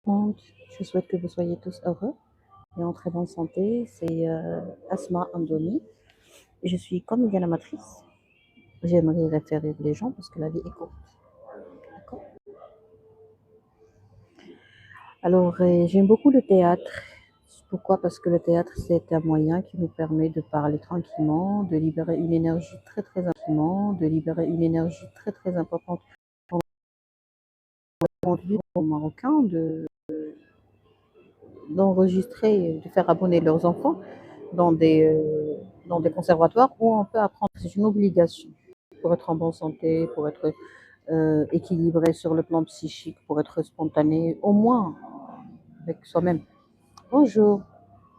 monde. Je souhaite que vous soyez tous heureux et en très bonne santé. C'est Asma Andoni. Je suis comédienne amatrice. J'aimerais référer les gens parce que la vie est courte. D'accord. Alors, j'aime beaucoup le théâtre. Pourquoi? Parce que le théâtre, c'est un moyen qui nous permet de parler tranquillement, de libérer une énergie très très importante pour les Marocains, d'enregistrer, de faire abonner leurs enfants dans dans des conservatoires où on peut apprendre. C'est une obligation pour être en bonne santé, pour être équilibré sur le plan psychique, pour être spontané, au moins avec soi-même. Bonjour,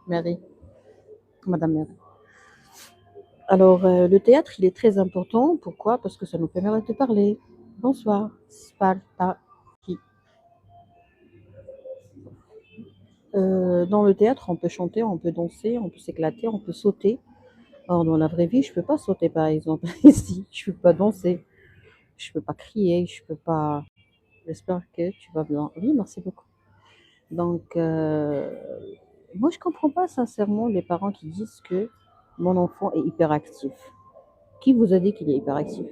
Mary, Madame Mary. Alors, le théâtre, il est très important. Pourquoi? Parce que ça nous permet de parler. Bonsoir, Sparta. Dans le théâtre, on peut chanter, on peut danser, on peut s'éclater, on peut sauter. Or, dans la vraie vie, je peux pas sauter, par exemple. Ici, je peux pas danser, je peux pas crier, je peux pas. J'espère que tu vas bien. Oui, merci beaucoup. Donc, moi, je comprends pas sincèrement les parents qui disent que mon enfant est hyperactif. Qui vous a dit qu'il est hyperactif?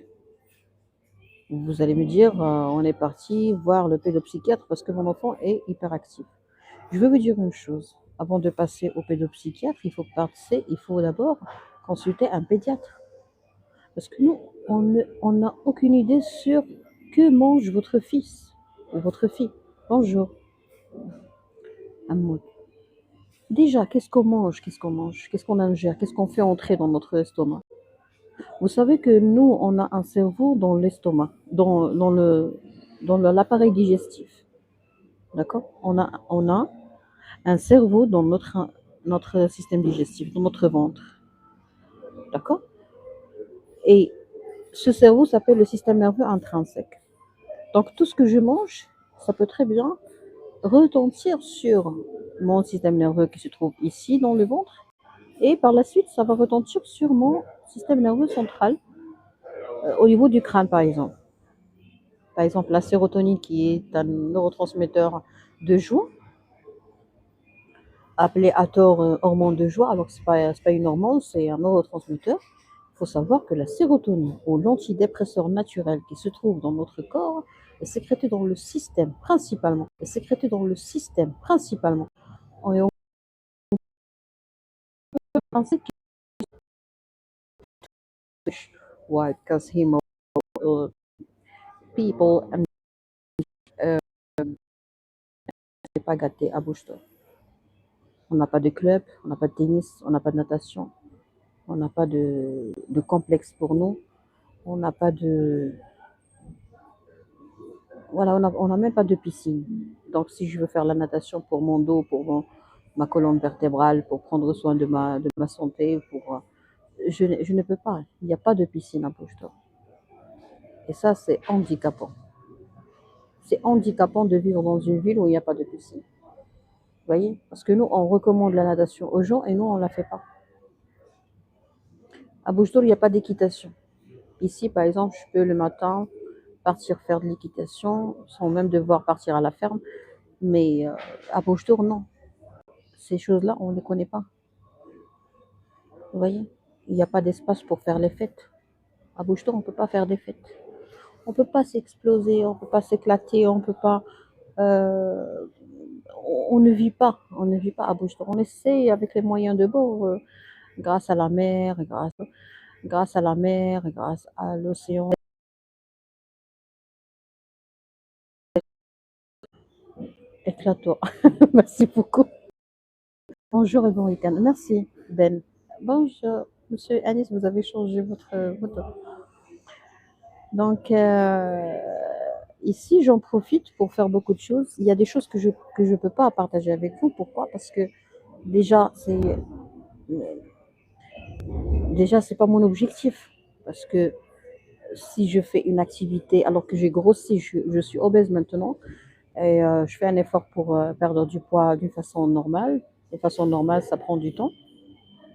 Vous allez me dire, on est parti voir le pédopsychiatre parce que mon enfant est hyperactif. Je veux vous dire une chose. Avant de passer au pédopsychiatre, il faut d'abord consulter un pédiatre. Parce que nous, on n'a aucune idée sur que mange votre fils ou votre fille. Bonjour, Amoud. Déjà, qu'est-ce qu'on mange? Qu'est-ce qu'on ingère? Qu'est-ce qu'on fait entrer dans notre estomac? Vous savez que nous, on a un cerveau dans l'estomac, dans l'appareil digestif. D'accord? On a un cerveau dans notre système digestif, dans notre ventre. D'accord? Et ce cerveau s'appelle le système nerveux intrinsèque. Donc, tout ce que je mange, ça peut très bien retentir sur mon système nerveux qui se trouve ici dans le ventre. Et par la suite, ça va retentir sur mon système nerveux central, au niveau du crâne, par exemple. Par exemple, la sérotonine, qui est un neurotransmetteur de joie, appelé à tort hormone de joie, alors que ce n'est pas une hormone, c'est un neurotransmetteur. Il faut savoir que la sérotonine, ou l'antidépresseur naturel qui se trouve dans notre corps, est sécrétée dans le système principalement. On est penser que why? Because people euh, n'est pas gâté à Boucheton. On n'a pas de club, on n'a pas de tennis, on n'a pas de natation, on n'a pas de complexe pour nous, on n'a pas de. Voilà, on n'a même pas de piscine. Donc, si je veux faire la natation pour mon dos, ma colonne vertébrale, pour prendre soin de ma santé, je ne peux pas. Il n'y a pas de piscine à Boucheton. Et ça, c'est handicapant. C'est handicapant de vivre dans une ville où il n'y a pas de piscine. Vous voyez? Parce que nous, on recommande la natation aux gens et nous, on ne la fait pas. À Boucheton, il n'y a pas d'équitation. Ici, par exemple, je peux le matin partir faire de l'équitation sans même devoir partir à la ferme. Mais à Boucheton, non. Ces choses-là, on ne les connaît pas. Vous voyez? Il n'y a pas d'espace pour faire les fêtes. À Boucheton, on ne peut pas faire des fêtes. On ne peut pas s'exploser, on ne peut pas s'éclater, on ne peut pas. euh, on ne vit pas. On ne vit pas à Boucheton. On essaie avec les moyens de bord, grâce à la mer, grâce à la mer, grâce à l'océan. Éclate-toi. Merci beaucoup. Bonjour et bon week-end. Merci, Ben. Bonjour, monsieur Anis, vous avez changé votre photo. Donc, ici, j'en profite pour faire beaucoup de choses. Il y a des choses que je ne peux pas partager avec vous. Pourquoi? Parce que déjà, c'est pas mon objectif. Parce que si je fais une activité alors que j'ai grossi, je suis obèse maintenant, et je fais un effort pour perdre du poids d'une façon normale. De façon normale, ça prend du temps.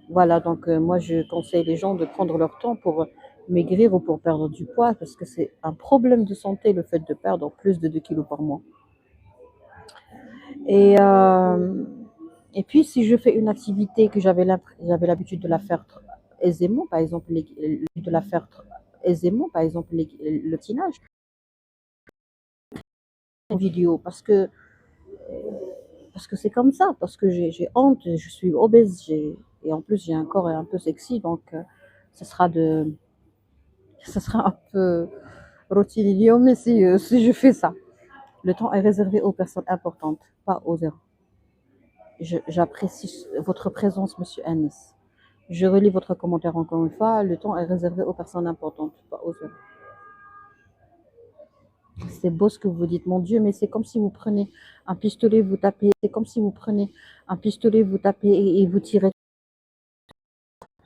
Voilà, donc moi je conseille les gens de prendre leur temps pour maigrir ou pour perdre du poids parce que c'est un problème de santé le fait de perdre plus de 2 kilos par mois. Et, euh, et puis, si je fais une activité que j'avais l'habitude de la faire aisément, par exemple, de la faire aisément, par exemple, le tinage, en vidéo, parce que c'est comme ça, parce que j'ai honte, je suis obèse, et en plus j'ai un corps un peu sexy, donc ce sera de, ce sera un peu routinier, mais si je fais ça. Le temps est réservé aux personnes importantes, pas aux erreurs. J'apprécie votre présence, monsieur Anis. Je relis votre commentaire encore une fois. Le temps est réservé aux personnes importantes, pas aux erreurs. C'est beau ce que vous dites, mon Dieu, mais c'est comme si vous prenez un pistolet, vous tapez. C'est comme si vous prenez un pistolet, vous tapez et vous tirez.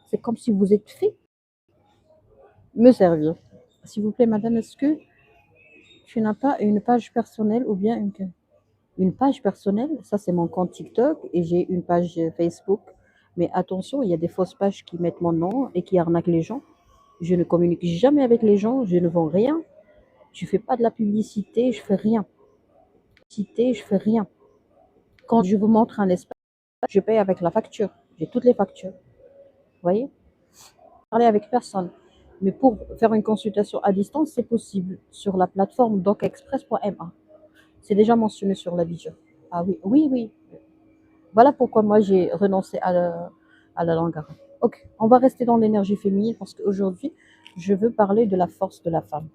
C'est comme si vous êtes fait me servir. S'il vous plaît, madame, est-ce que tu n'as pas une page personnelle ou bien une page personnelle? Ça, c'est mon compte TikTok et j'ai une page Facebook. Mais attention, il y a des fausses pages qui mettent mon nom et qui arnaquent les gens. Je ne communique jamais avec les gens, je ne vends rien. Je fais pas de la publicité, je fais rien. Je fais rien. Quand je vous montre un espace, je paye avec la facture. J'ai toutes les factures. Vous voyez? Parler avec personne. Mais pour faire une consultation à distance, c'est possible sur la plateforme docexpress.ma. C'est déjà mentionné sur la vidéo. Ah oui, oui, oui. Voilà pourquoi moi j'ai renoncé à la langue arabe. Ok, on va rester dans l'énergie féminine parce qu'aujourd'hui, je veux parler de la force de la femme.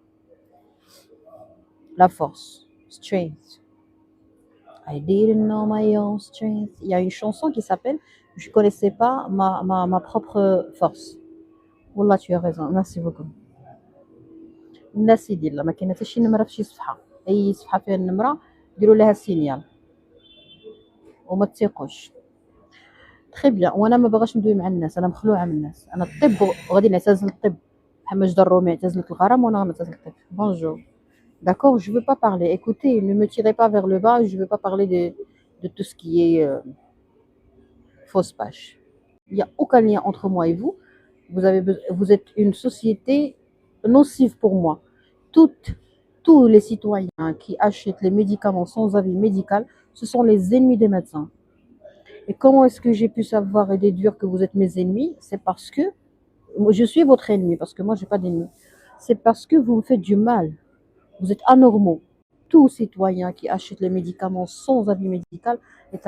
La force. Strength. I didn't know my own strength. Il y a une chanson qui s'appelle Je ne connaissais pas ma propre force. Wallah, tu as raison. Merci beaucoup. الناس يدير ما كاينه حتى شي نمره في شي صفحه اي صفحه فيها النمره ديروا لها سينيال وما تثيقوش. تري بيان. وانا ما باغاش ندوي مع الناس، انا مخلوعه من الناس، انا الطب وغادي نعتزل الطب بحال ماجد الرومي اعتزلت الغرام وانا غنعتزل الطب. بونجور. D'accord, je veux pas parler. Écoutez, ne me tirez pas vers le bas, je veux pas parler de tout ce qui est fausse page. Il n'y a aucun lien entre moi et vous. Vous êtes une société nocive pour moi. Toutes, tous les citoyens qui achètent les médicaments sans avis médical, ce sont les ennemis des médecins. Et comment est-ce que j'ai pu savoir et déduire que vous êtes mes ennemis? C'est parce que je suis votre ennemi, parce que moi, je n'ai pas d'ennemis. C'est parce que vous me faites du mal. Vous êtes anormaux. Tout citoyen qui achète les médicaments sans avis médical est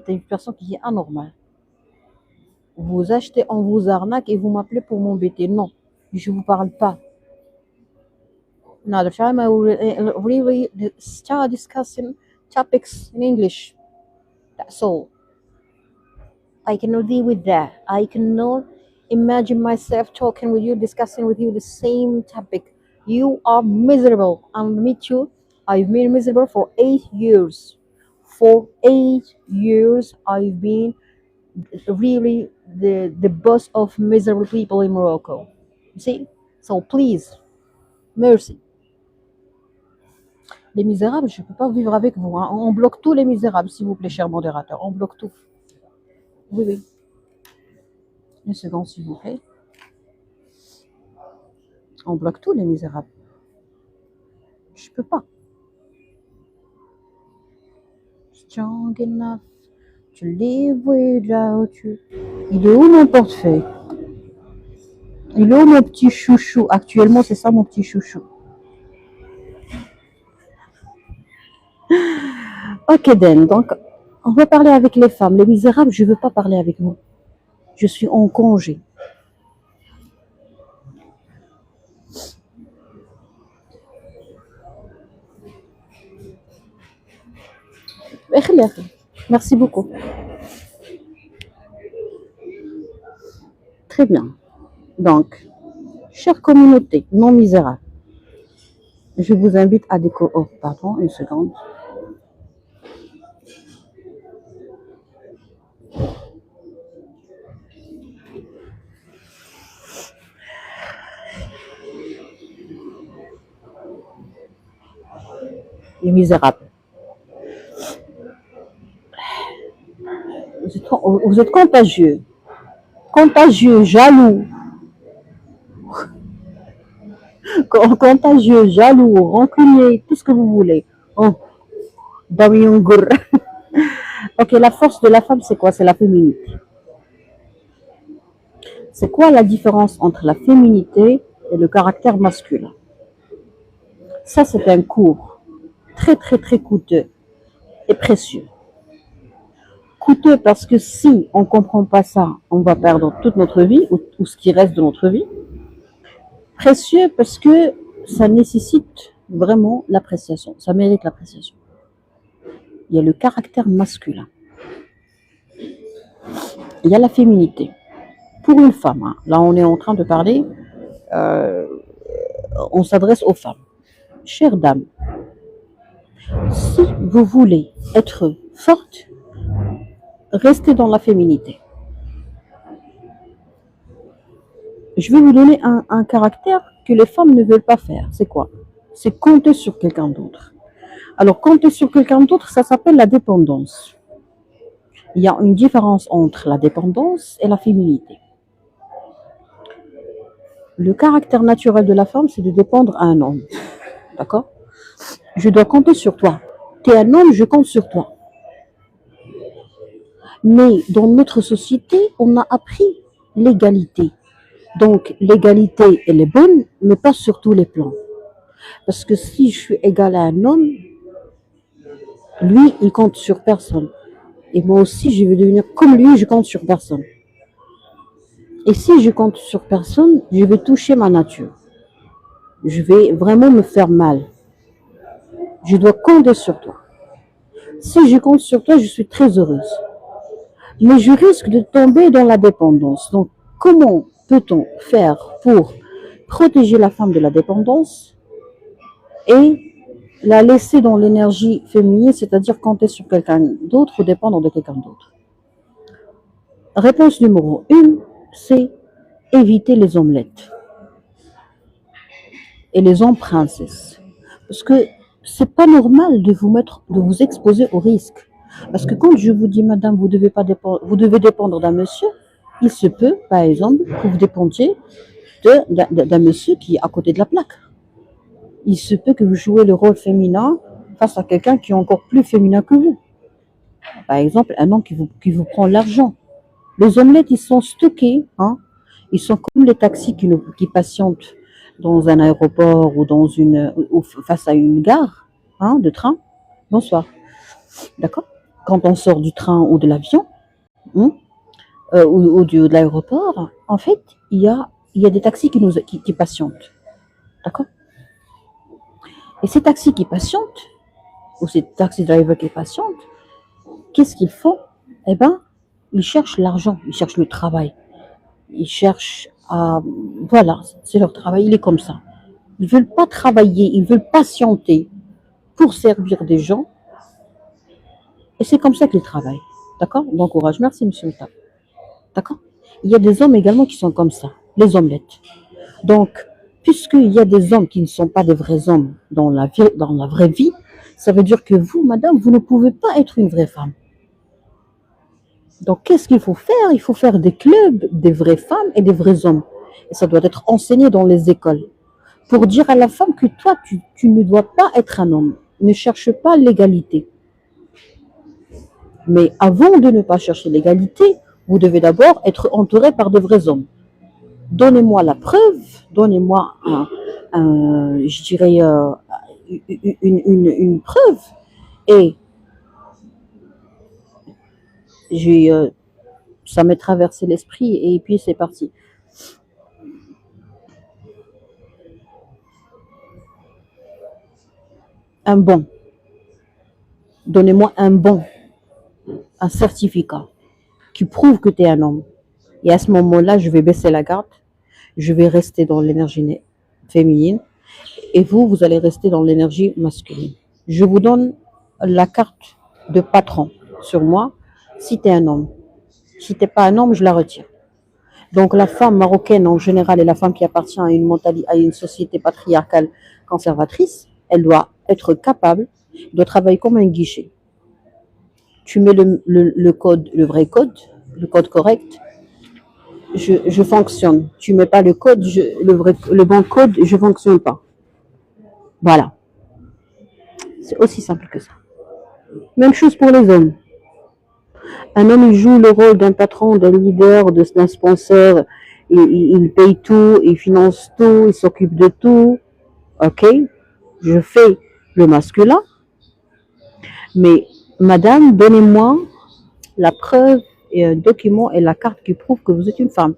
une personne qui est anormale. Vous achetez, on vous arnaque et vous m'appelez pour m'embêter. Non, je ne vous parle pas. Another time I will really start discussing topics in English. That's all. I cannot deal with that. I cannot imagine myself talking with you, discussing with you the same topic. You are miserable, and me too. I've been miserable for 8 years. For 8 years, I've been really the boss of miserable people in Morocco. You see? So please, mercy. Les misérables, je ne peux pas vivre avec vous. Hein. On bloque tous les misérables, s'il vous plaît, cher modérateur. On bloque tout. Oui, oui. Une seconde, s'il vous plaît. On bloque tous les misérables. Je peux pas. Strong enough to live without you. Il est où mon portefeuille? Il est où mon petit chouchou? Actuellement, c'est ça mon petit chouchou. Ok, Dan. Donc, on va parler avec les femmes. Les misérables, je ne veux pas parler avec vous. Je suis en congé. Merci beaucoup. Très bien. Donc, chère communauté non misérable, je vous invite à découvrir. Oh, pardon, une seconde. Les misérables. Vous êtes contagieux. Contagieux, jaloux. Contagieux, jaloux, rancunier, tout ce que vous voulez. Oh, Bamiyongur. Ok, la force de la femme, c'est quoi? C'est la féminité. C'est quoi la différence entre la féminité et le caractère masculin? Ça, c'est un cours très, très, très coûteux et précieux. Coûteux parce que si on ne comprend pas ça, on va perdre toute notre vie ou ce qui reste de notre vie. Précieux parce que ça nécessite vraiment l'appréciation, ça mérite l'appréciation. Il y a le caractère masculin, il y a la féminité. Pour une femme, hein, là on est en train de parler, euh, on s'adresse aux femmes. Chère dame, si vous voulez être forte, restez dans la féminité. Je vais vous donner un caractère que les femmes ne veulent pas faire. C'est quoi? C'est compter sur quelqu'un d'autre. Alors, compter sur quelqu'un d'autre, ça s'appelle la dépendance. Il y a une différence entre la dépendance et la féminité. Le caractère naturel de la femme, c'est de dépendre à un homme. D'accord? Je dois compter sur toi. Tu es un homme, je compte sur toi. Mais dans notre société, on a appris l'égalité. Donc, l'égalité, elle est bonne, mais pas sur tous les plans. Parce que si je suis égal à un homme, lui, il compte sur personne. Et moi aussi, je vais devenir comme lui, je compte sur personne. Et si je compte sur personne, je vais toucher ma nature. Je vais vraiment me faire mal. Je dois compter sur toi. Si je compte sur toi, je suis très heureuse. Mais je risque de tomber dans la dépendance. Donc, comment peut-on faire pour protéger la femme de la dépendance et la laisser dans l'énergie féminine, c'est-à-dire compter sur quelqu'un d'autre ou dépendre de quelqu'un d'autre? Réponse numéro 1, c'est éviter les omelettes et les hommes princesses. Parce que c'est pas normal de vous exposer au risque. Parce que quand je vous dis, madame, vous devez dépendre d'un monsieur, il se peut, par exemple, que vous dépendiez d'un monsieur qui est à côté de la plaque. Il se peut que vous jouez le rôle féminin face à quelqu'un qui est encore plus féminin que vous. Par exemple, un homme qui vous prend l'argent. Les omelettes, ils sont stockés, hein. Ils sont comme les taxis qui patientent dans un aéroport ou face à une gare, hein, de train. Bonsoir. D'accord? Quand on sort du train ou de l'avion, hein, de l'aéroport, en fait, il y a des taxis qui patientent. D'accord? Et ces taxis qui patientent, ou ces taxi drivers qui patientent, qu'est-ce qu'ils font? Eh ben, ils cherchent l'argent, ils cherchent le travail. Ils cherchent à... Voilà, c'est leur travail, il est comme ça. Ils ne veulent pas travailler, ils veulent patienter pour servir des gens. Et c'est comme ça qu'ils travaillent. D'accord? Bon courage. Merci, monsieur Moutab. D'accord? Il y a des hommes également qui sont comme ça, les omelettes. Donc, puisqu'il y a des hommes qui ne sont pas des vrais hommes dans la vraie vie, ça veut dire que vous, madame, vous ne pouvez pas être une vraie femme. Donc, qu'est-ce qu'il faut faire? Il faut faire des clubs, des vraies femmes et des vrais hommes. Et ça doit être enseigné dans les écoles. Pour dire à la femme que toi, tu ne dois pas être un homme. Ne cherche pas l'égalité. Mais avant de ne pas chercher l'égalité, vous devez d'abord être entouré par de vrais hommes. Donnez-moi la preuve, donnez-moi je dirais, une preuve. Et ça m'est traversé l'esprit et puis c'est parti. Un bon. Donnez-moi un bon, un certificat qui prouve que tu es un homme. Et à ce moment-là, je vais baisser la garde, je vais rester dans l'énergie féminine et vous allez rester dans l'énergie masculine. Je vous donne la carte de patron sur moi si tu es un homme. Si tu n'es pas un homme, je la retire. Donc la femme marocaine en général et la femme qui appartient à une société patriarcale conservatrice, elle doit être capable de travailler comme un guichet. Tu mets le code, le vrai code, le code correct, je fonctionne. Tu mets pas le code, le bon code, je fonctionne pas. Voilà. C'est aussi simple que ça. Même chose pour les hommes. Un homme, il joue le rôle d'un patron, d'un leader, d'un sponsor. Il paye tout, il finance tout, il s'occupe de tout. Ok, je fais le masculin, mais madame, donnez-moi la preuve et un document et la carte qui prouve que vous êtes une femme.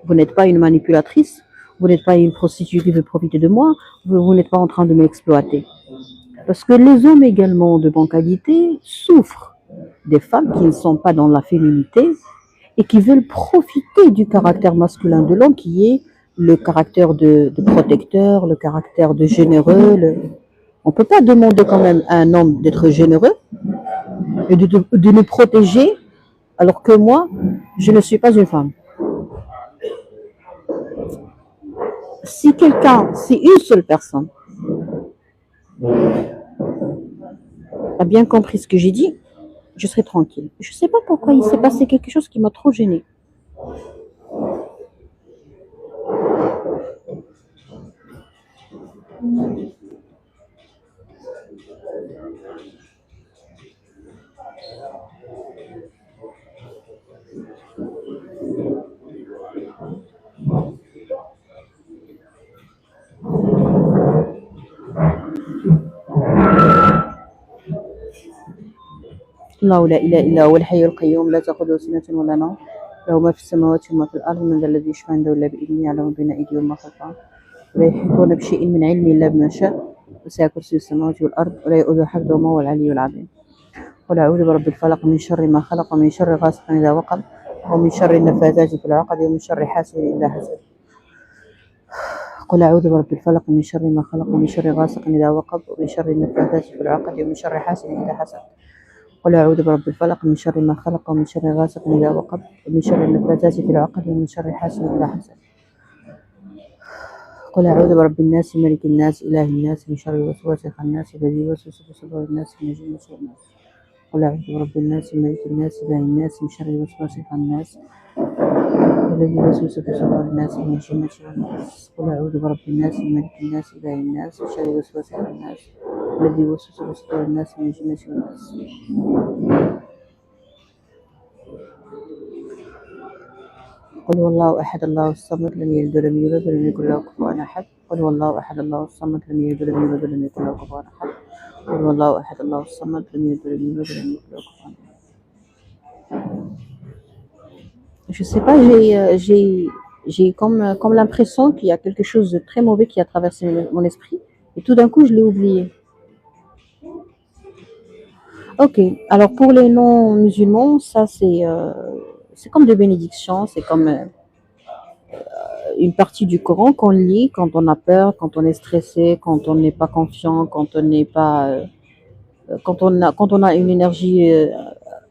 Vous n'êtes pas une manipulatrice, vous n'êtes pas une prostituée qui veut profiter de moi, vous n'êtes pas en train de m'exploiter. Parce que les hommes également de bonne qualité souffrent des femmes qui ne sont pas dans la féminité et qui veulent profiter du caractère masculin de l'homme qui est le caractère de protecteur, le caractère de généreux. On ne peut pas demander quand même à un homme d'être généreux et de nous protéger alors que moi, je ne suis pas une femme. Si quelqu'un, si une seule personne a bien compris ce que j'ai dit, je serai tranquille. Je ne sais pas pourquoi il s'est passé quelque chose qui m'a trop gênée. الله لا إله إلا هو الحي القيوم لا تأخذه سنة ولا نوم له ما في السماوات وما في الأرض من ذا الذي يشفع عنده إلا بإذنه يعلم بين أيديهم وما خلفهم ولا يحيطون بشيء من علمه إلا بما شاء وسع كرسي السماوات والأرض ولا يؤوده حفظهما وهو العلي العظيم قل أعوذ برب الفلق من شر ما خلق ومن شر غاسق إذا وقب ومن شر النفاثات في العقد ومن شر حاسد إذا حسد قل أعوذ برب الفلق من شر ما خلق ومن شر غاسق إذا وقب ومن شر النفاثات في العقد ومن شر حاسد إذا حسد قل أعوذ برب الفلق من شر ما خلق ومن شر غاسق إذا وقب ومن شر النفاثات في العقد ومن شر حاسد إذا حسد قل أعوذ برب الناس ملك الناس إله الناس من شر الوسواس الخناس الذي يوسوس في صدور الناس من الجنة والناس قل أعوذ برب الناس ملك الناس إله الناس من شر الوسواس الخناس الذي يوسوس في صدور الناس من الجنة والناس قل أعوذ برب الناس ملك الناس إله الناس من شر الوسواس الخناس الذي يوسوس في صدور الناس من الجنة والناس قل هو الله أحد الله الصمد لم يلد ولم يولد ولم يكن له كفوا أحد قل هو الله أحد الله الصمد لم يلد ولم يولد ولم يكن له كفوا أحد قل هو الله أحد الله الصمد لم يلد ولم يولد ولم يكن له كفوا أحد. Je sais pas, j'ai comme l'impression qu'il y a quelque chose de très mauvais qui a traversé mon esprit et tout d'un coup je l'ai oublié. Ok, alors pour les non-musulmans, ça c'est comme des bénédictions, c'est comme une partie du Coran qu'on lit quand on a peur, quand on est stressé, quand on n'est pas confiant, quand on n'est pas, quand on a une énergie,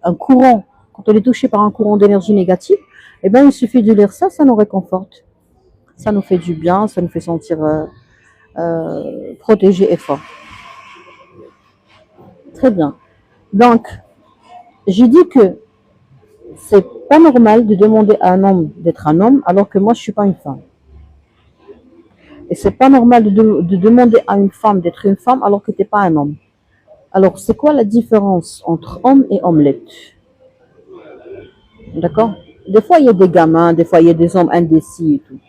un courant, quand on est touché par un courant d'énergie négative, eh ben il suffit de lire ça, ça nous réconforte, ça nous fait du bien, ça nous fait sentir protégé et fort. Très bien. Donc, j'ai dit que c'est pas normal de demander à un homme d'être un homme alors que moi je suis pas une femme. Et c'est pas normal de demander à une femme d'être une femme alors que t'es pas un homme. Alors c'est quoi la différence entre homme et omelette? D'accord? Des fois il y a des gamins, des fois il y a des hommes indécis et tout.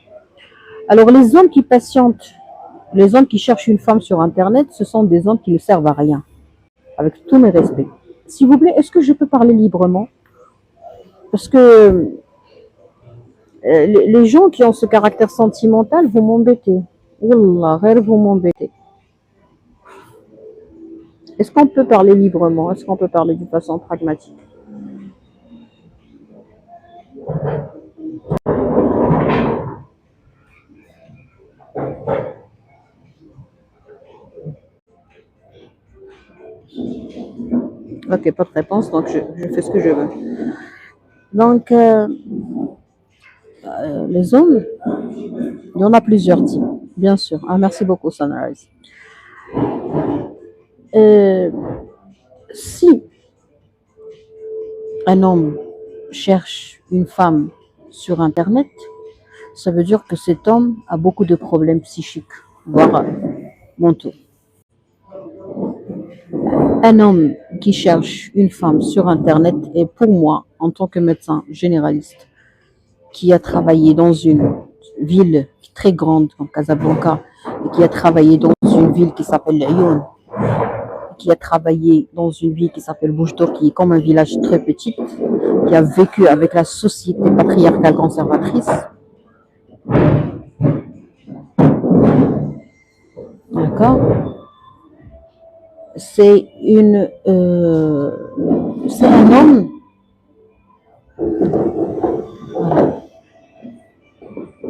Alors les hommes qui patientent, les hommes qui cherchent une femme sur internet, ce sont des hommes qui ne servent à rien. Avec tous mes respects. S'il vous plaît, est-ce que je peux parler librement? Parce que les gens qui ont ce caractère sentimental, vous m'embêtez. Wallah, vous m'embêtez. Est-ce qu'on peut parler librement? Est-ce qu'on peut parler d'une façon pragmatique? Ok, pas de réponse, donc je fais ce que je veux. Donc, les hommes, il y en a plusieurs types, bien sûr. Ah, merci beaucoup, Sunrise. Si un homme cherche une femme sur Internet, ça veut dire que cet homme a beaucoup de problèmes psychiques, voire mentaux. Un homme qui cherche une femme sur Internet, et pour moi, en tant que médecin généraliste, qui a travaillé dans une ville très grande, comme Casablanca, et qui a travaillé dans une ville qui s'appelle Lyon, qui a travaillé dans une ville qui s'appelle Bouchetour, qui est comme un village très petit, qui a vécu avec la société patriarcale conservatrice. D'accord? C'est un homme. Voilà.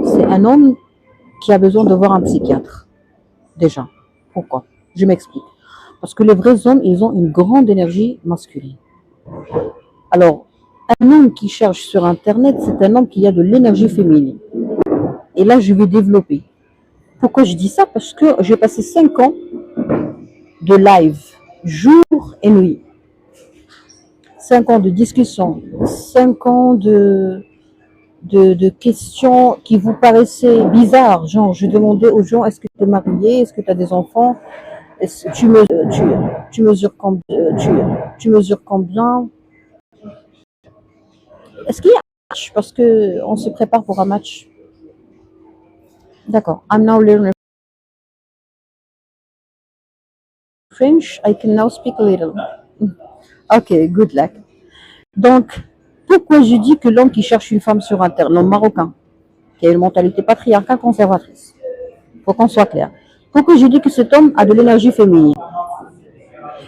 C'est un homme qui a besoin de voir un psychiatre. Déjà. Pourquoi? Je m'explique. Parce que les vrais hommes, ils ont une grande énergie masculine. Alors, un homme qui cherche sur Internet, c'est un homme qui a de l'énergie féminine. Et là, je vais développer. Pourquoi je dis ça? Parce que j'ai passé 5 ans de live, jour et nuit. 5 ans de discussion, 5 ans de questions qui vous paraissaient bizarres. Genre, je demandais aux gens, est-ce que tu es marié? Est-ce que tu as des enfants? Tu mesures combien? Tu mesures combien? Est-ce qu'il y a un match? Parce qu'on se prépare pour un match. D'accord. I'm now learning French. I can now speak a little. Ok, good luck. Donc, pourquoi je dis que l'homme qui cherche une femme sur Internet, l'homme marocain, qui a une mentalité patriarcale conservatrice, faut qu'on soit clair. Pourquoi je dis que cet homme a de l'énergie féminine?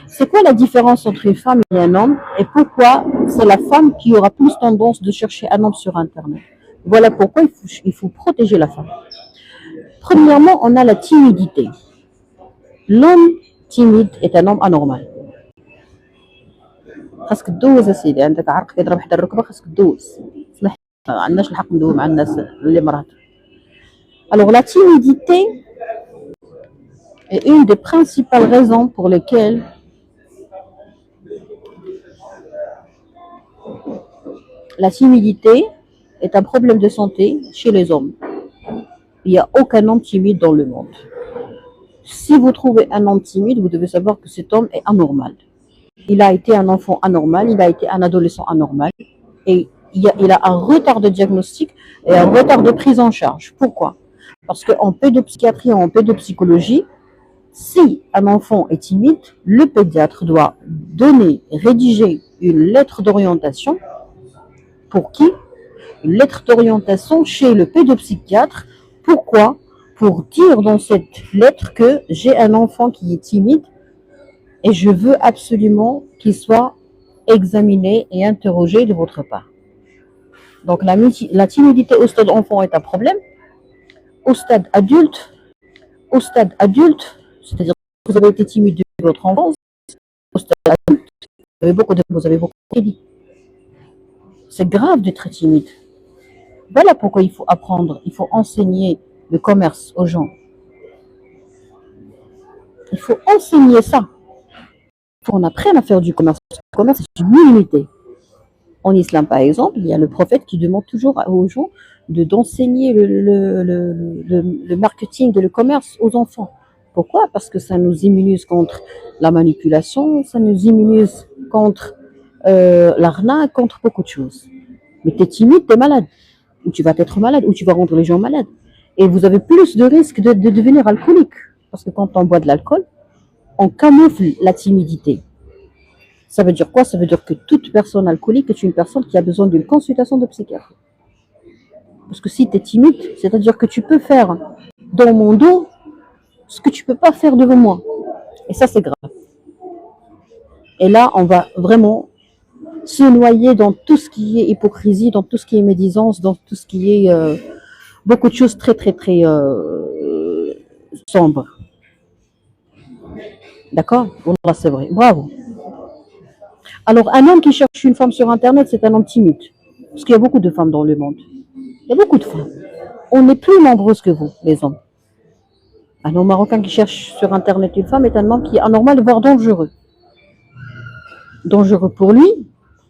C'est quoi la différence entre une femme et un homme? Et pourquoi c'est la femme qui aura plus tendance de chercher un homme sur Internet? Voilà pourquoi il faut protéger la femme. Premièrement, on a la timidité. L'homme timide est un homme anormal. خاصك تدوز اسيدي عندك عرق كيضرب حدا الركبه خاصك تدوز سمح ما عندناش الحق ندوي مع الناس اللي مرات. Alors la timidité est une des principales raisons pour lesquelles la timidité est un problème de santé chez les hommes. Il n'y a aucun homme timide dans le monde. Si vous trouvez un homme timide, vous devez savoir que cet homme est anormal. Il a été un enfant anormal, il a été un adolescent anormal et il a un retard de diagnostic et un retard de prise en charge. Pourquoi? Parce qu'en pédopsychiatrie et en pédopsychologie, si un enfant est timide, le pédiatre doit rédiger une lettre d'orientation. Pour qui? Une lettre d'orientation chez le pédopsychiatre. Pourquoi? Pour dire dans cette lettre que j'ai un enfant qui est timide et je veux absolument qu'il soit examiné et interrogé de votre part. Donc la timidité au stade enfant est un problème. Au stade adulte, c'est-à-dire que vous avez été timide depuis votre enfance, au stade adulte, vous avez beaucoup de c'est grave d'être timide. Voilà pourquoi il faut apprendre, il faut enseigner le commerce aux gens. Il faut enseigner ça. Il faut qu'on apprenne à faire du commerce. Le commerce, c'est une immunité. En islam, par exemple, il y a le prophète qui demande toujours aux gens d'enseigner le marketing et le commerce aux enfants. Pourquoi? Parce que ça nous immunise contre la manipulation, ça nous immunise contre l'arnaque, contre beaucoup de choses. Mais tu es timide, tu es malade. Ou tu vas être malade, ou tu vas rendre les gens malades. Et vous avez plus de risques de devenir alcoolique. Parce que quand on boit de l'alcool, on camoufle la timidité. Ça veut dire quoi? Ça veut dire que toute personne alcoolique est une personne qui a besoin d'une consultation de psychiatre. Parce que si tu es timide, c'est-à-dire que tu peux faire dans mon dos ce que tu ne peux pas faire devant moi. Et ça, c'est grave. Et là, on va vraiment se noyer dans tout ce qui est hypocrisie, dans tout ce qui est médisance, dans tout ce qui est beaucoup de choses très, très, très sombres. D'accord? Voilà, c'est vrai. Bravo. Alors, un homme qui cherche une femme sur Internet, c'est un homme timide. Parce qu'il y a beaucoup de femmes dans le monde. Il y a beaucoup de femmes. On est plus nombreuses que vous, les hommes. Un homme marocain qui cherche sur Internet une femme est un homme qui est anormal, voire dangereux. Dangereux pour lui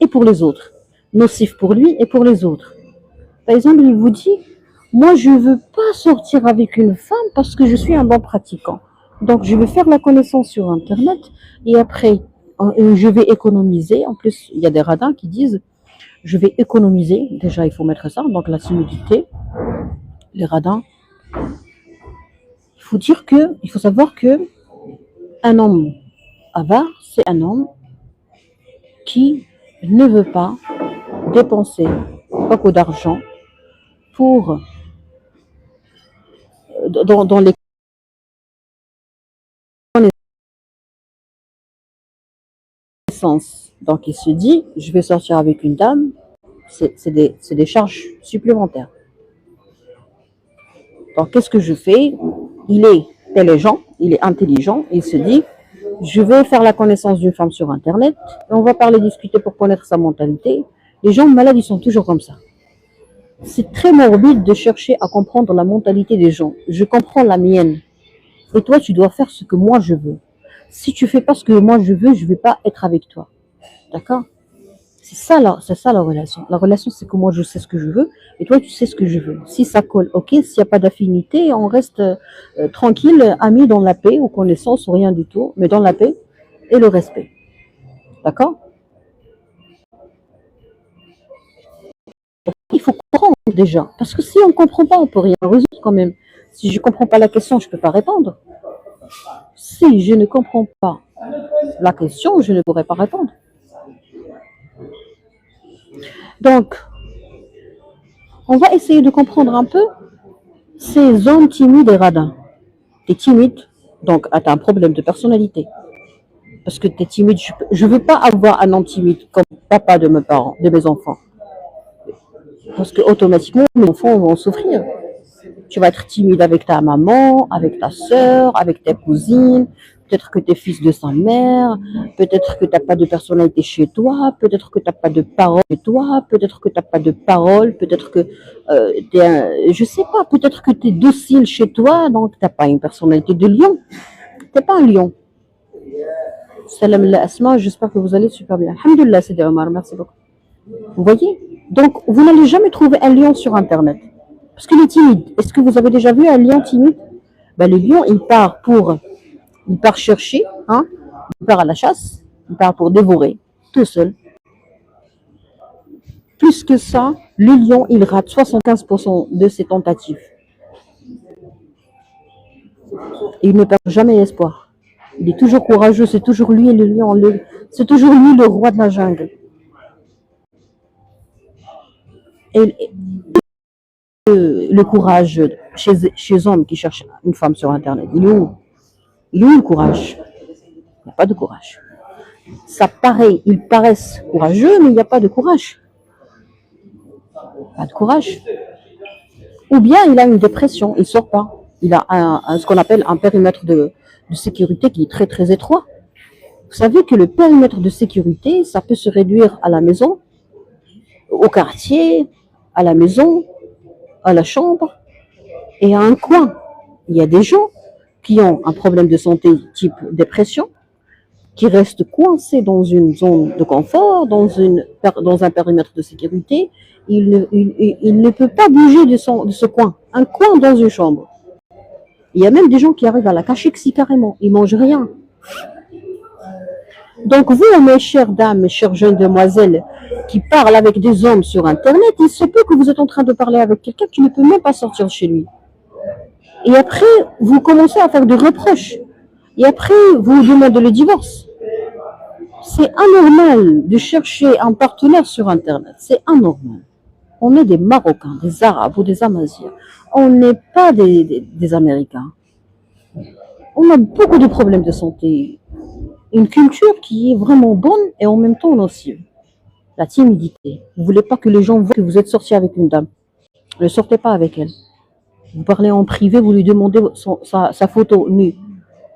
et pour les autres. Nocif pour lui et pour les autres. Par exemple, il vous dit, moi je ne veux pas sortir avec une femme parce que je suis un bon pratiquant. Donc, je vais faire la connaissance sur Internet et après, je vais économiser. En plus, il y a des radins qui disent, je vais économiser. Déjà, il faut mettre ça. Donc, la timidité, les radins. Il faut savoir que un homme avare, c'est un homme qui ne veut pas dépenser beaucoup d'argent pour dans les connaissances. Donc, il se dit, je vais sortir avec une dame, c'est des charges supplémentaires. Donc, qu'est-ce que je fais? Il est intelligent, il se dit, je vais faire la connaissance d'une femme sur Internet, et on va parler, discuter pour connaître sa mentalité. Les gens malades, ils sont toujours comme ça. C'est très morbide de chercher à comprendre la mentalité des gens. Je comprends la mienne. Et toi, tu dois faire ce que moi je veux. Si tu fais pas ce que moi je veux, je vais pas être avec toi. D'accord? C'est ça la relation. La relation, c'est que moi je sais ce que je veux et toi tu sais ce que je veux. Si ça colle, ok. S'il n'y a pas d'affinité, on reste tranquille, amis dans la paix, ou connaissances, ou rien du tout, mais dans la paix et le respect. D'accord? Il faut comprendre déjà. Parce que si on ne comprend pas, on ne peut rien résoudre quand même. Si je ne comprends pas la question, je ne peux pas répondre. Si je ne comprends pas la question, je ne pourrai pas répondre. Donc, on va essayer de comprendre un peu ces hommes timides et radins. Tu es timide, donc tu as un problème de personnalité. Parce que tu es timide, je ne veux pas avoir un homme timide comme papa de mes parents, de mes enfants. Parce que automatiquement, mes enfants vont souffrir. Tu vas être timide avec ta maman, avec ta soeur, avec tes cousines. Peut-être que tu es fils de sa mère. Peut-être que tu n'as pas de personnalité chez toi. Peut-être que tu n'as pas de parole chez toi. Peut-être que tu n'as pas de parole. Peut-être que je sais pas. Peut-être que tu es docile chez toi. Donc, tu n'as pas une personnalité de lion. Tu n'es pas un lion. Salam Asma, j'espère que vous allez super bien. Alhamdulillah, c'est Omar. Merci beaucoup. Vous voyez? Donc, vous n'allez jamais trouver un lion sur Internet. Parce qu'il est timide. Est-ce que vous avez déjà vu un lion timide? Ben, le lion, il part chercher, hein, il part à la chasse, il part pour dévorer, tout seul. Plus que ça, le lion, il rate 75% de ses tentatives. Et il ne perd jamais espoir. Il est toujours courageux, c'est toujours lui le lion, c'est toujours lui le roi de la jungle. Et le courage chez hommes qui cherchent une femme sur Internet, il est où? Il est où le courage? Il n'y a pas de courage. Ça paraît, ils paraissent courageux, mais il n'y a pas de courage. Pas de courage. Ou bien il a une dépression, il ne sort pas. Il a ce qu'on appelle un périmètre de sécurité qui est très très étroit. Vous savez que le périmètre de sécurité, ça peut se réduire à la maison, au quartier, à la maison, à la chambre et à un coin. Il y a des gens qui ont un problème de santé type dépression, qui restent coincés dans une zone de confort, dans un périmètre de sécurité. Il ne peut pas bouger de ce coin. Un coin dans une chambre. Il y a même des gens qui arrivent à la cachexie carrément. Ils ne mangent rien. Donc vous, mes chères dames, mes chères jeunes demoiselles, qui parlent avec des hommes sur Internet, il se peut que vous êtes en train de parler avec quelqu'un qui ne peut même pas sortir de chez lui. Et après, vous commencez à faire des reproches. Et après, vous demandez le divorce. C'est anormal de chercher un partenaire sur Internet. C'est anormal. On est des Marocains, des Arabes ou des Amaziens. On n'est pas des Américains. On a beaucoup de problèmes de santé. Une culture qui est vraiment bonne et en même temps nocive. La timidité. Vous ne voulez pas que les gens voient que vous êtes sorti avec une dame. Ne sortez pas avec elle. Vous parlez en privé, vous lui demandez sa photo nue.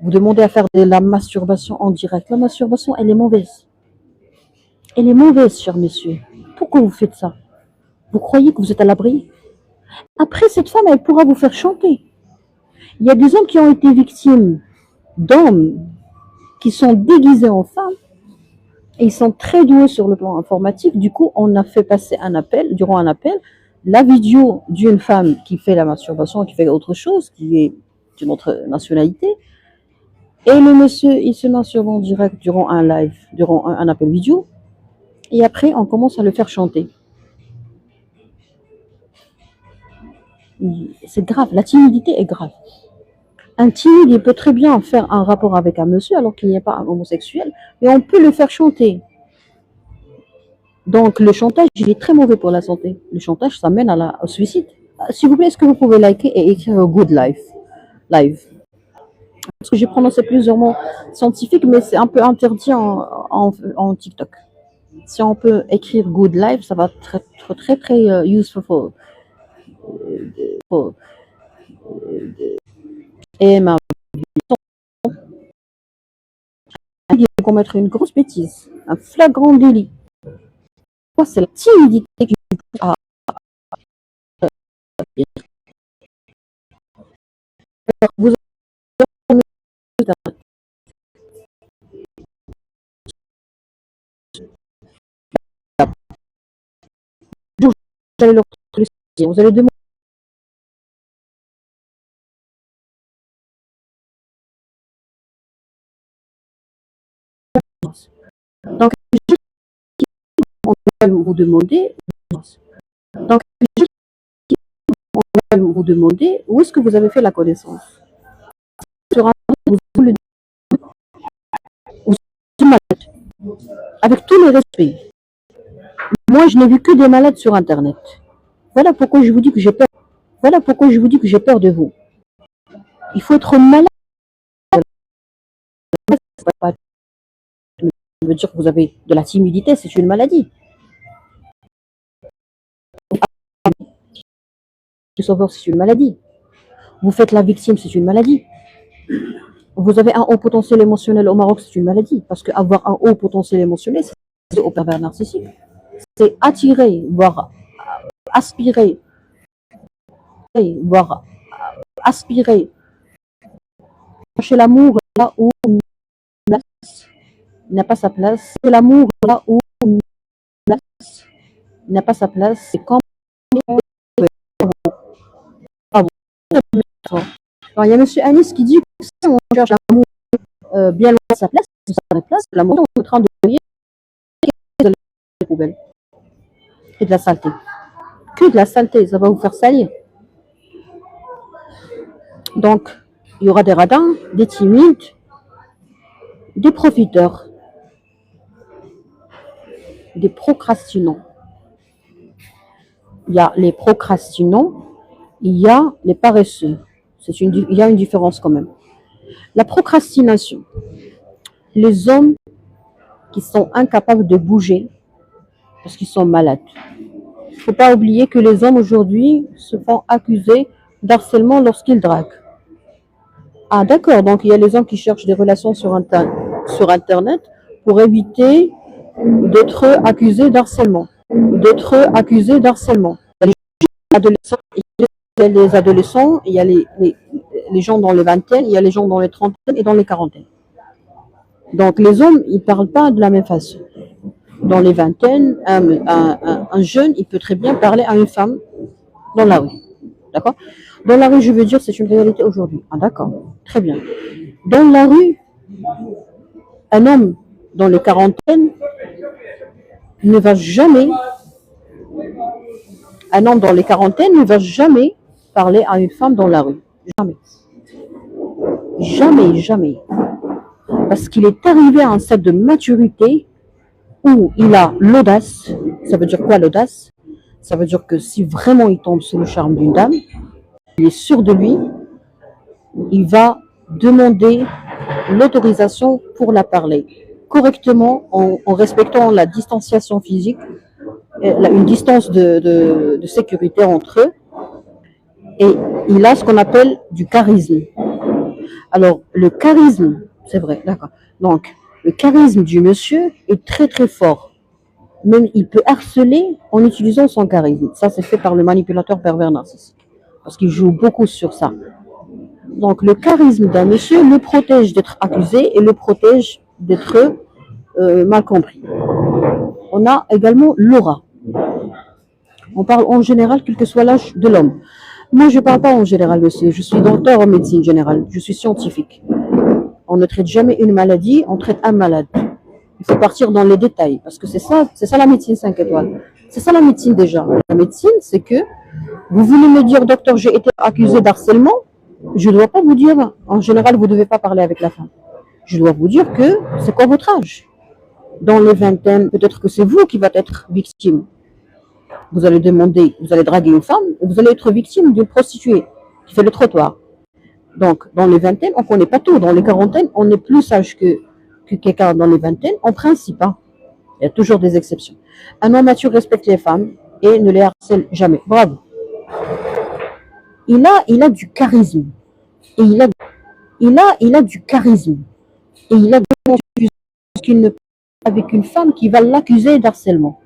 Vous demandez à faire de la masturbation en direct. La masturbation, elle est mauvaise. Elle est mauvaise, chers messieurs. Pourquoi vous faites ça? Vous croyez que vous êtes à l'abri? Après, cette femme, elle pourra vous faire chanter. Il y a des hommes qui ont été victimes d'hommes qui sont déguisés en femmes et ils sont très doués sur le plan informatique. Du coup, on a fait passer durant un appel, la vidéo d'une femme qui fait la masturbation, qui fait autre chose, qui est d'une autre nationalité, Et le monsieur, il se masturbe en direct durant un live, durant un appel vidéo. Et après, on commence à le faire chanter. C'est grave, la timidité est grave. Un timide, il peut très bien faire un rapport avec un monsieur alors qu'il n'y a pas un homosexuel, mais on peut le faire chanter. Donc le chantage, il est très mauvais pour la santé. Le chantage, ça mène au suicide. S'il vous plaît, est-ce que vous pouvez liker et écrire Good Life Live? Parce que j'ai prononcé plusieurs mots scientifiques, mais c'est un peu interdit en TikTok. Si on peut écrire Good Life, ça va être très useful. Et ma il va commettre une grosse bêtise, un flagrant délit. C'est la timidité qui a. Vous allez leur vous allez demander. Donc, on va vous demander. Donc, on va vous demander où est-ce que vous avez fait la connaissance. Vous le malade. Avec tout le respect. Moi, je n'ai vu que des malades sur Internet. Voilà pourquoi je vous dis que j'ai peur. Voilà pourquoi je vous dis que j'ai peur de vous. Il faut être malade. Ça veut dire que vous avez de la timidité, c'est une maladie. Le sauveur, c'est une maladie. Vous faites la victime, c'est une maladie. Vous avez un haut potentiel émotionnel au Maroc, c'est une maladie. Parce qu'avoir un haut potentiel émotionnel, c'est au pervers narcissique. C'est attirer, voire aspirer, voire aspirer. Chercher l'amour là où il n'a pas sa place. C'est l'amour là où il n'a pas sa place. C'est comme. Alors, il y a M. Anis qui dit que si on cherche l'amour bien loin de sa place, l'amour est en train de briller des poubelles et de la saleté. Que de la saleté, ça va vous faire salir. Donc, il y aura des radins, des timides, des profiteurs, des procrastinants. Il y a les procrastinants, il y a les paresseux. Il y a une différence quand même. La procrastination, les hommes qui sont incapables de bouger parce qu'ils sont malades. Il ne faut pas oublier que les hommes aujourd'hui se font accuser d'harcèlement lorsqu'ils draguent. Ah d'accord, donc il y a les hommes qui cherchent des relations sur Internet pour éviter d'être accusés d'harcèlement. D'être accusés d'harcèlement. Il y a les adolescents, il y a les gens dans les vingtaines, il y a les gens dans les trentaines et dans les quarantaines. Donc les hommes, ils ne parlent pas de la même façon. Dans les vingtaines, un jeune, il peut très bien parler à une femme dans la rue. D'accord? Dans la rue, je veux dire, c'est une réalité aujourd'hui. Ah d'accord, très bien. Dans la rue, un homme dans les quarantaines ne va jamais, un homme dans les quarantaines ne va jamais parler à une femme dans la rue. Jamais. Jamais, jamais. Parce qu'il est arrivé à un stade de maturité où il a l'audace. Ça veut dire quoi l'audace? Ça veut dire que si vraiment il tombe sous le charme d'une dame, il est sûr de lui, il va demander l'autorisation pour la parler correctement en respectant la distanciation physique, une distance de sécurité entre eux. Et il a ce qu'on appelle du charisme. Alors, le charisme, c'est vrai, d'accord. Donc, le charisme du monsieur est très fort. Même il peut harceler en utilisant son charisme. Ça, c'est fait par le manipulateur pervers narcissique. Parce qu'il joue beaucoup sur ça. Donc, le charisme d'un monsieur le protège d'être accusé et le protège d'être mal compris. On a également l'aura. On parle en général, quel que soit l'âge de l'homme. Moi, je ne parle pas en général, monsieur. Je suis docteur en médecine générale. Je suis scientifique. On ne traite jamais une maladie, on traite un malade. Il faut partir dans les détails, parce que c'est ça la médecine 5 étoiles. C'est ça la médecine déjà. La médecine, c'est que vous voulez me dire, docteur, j'ai été accusé d'harcèlement. Je ne dois pas vous dire, en général, vous ne devez pas parler avec la femme. Je dois vous dire que c'est quoi votre âge. Dans les vingtaines, peut-être que c'est vous qui va être victime. Vous allez demander, vous allez draguer une femme, et vous allez être victime d'une prostituée qui fait le trottoir. Donc, dans les vingtaines, on ne connaît pas tout. Dans les quarantaines, on est plus sage que quelqu'un dans les vingtaines, en principe. Hein. Il y a toujours des exceptions. Un homme mature respecte les femmes et ne les harcèle jamais. Bravo. Il a du charisme. Et il a du charisme. Et il a qu'il ne peut pas avec une femme qui va l'accuser d'harcèlement.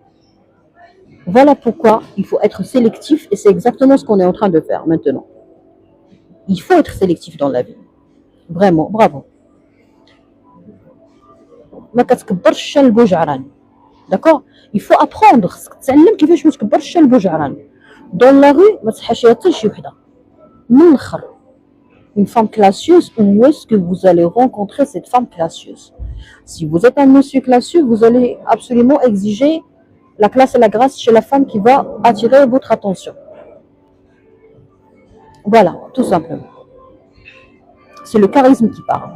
Voilà pourquoi il faut être sélectif et c'est exactement ce qu'on est en train de faire maintenant. Il faut être sélectif dans la vie. Vraiment, bravo. D'accord? Il faut apprendre. Dans la rue, une femme classieuse, où est-ce que vous allez rencontrer cette femme classieuse? Si vous êtes un monsieur classieux, vous allez absolument exiger la classe et la grâce chez la femme qui va attirer votre attention. Voilà, tout simplement. C'est le charisme qui parle.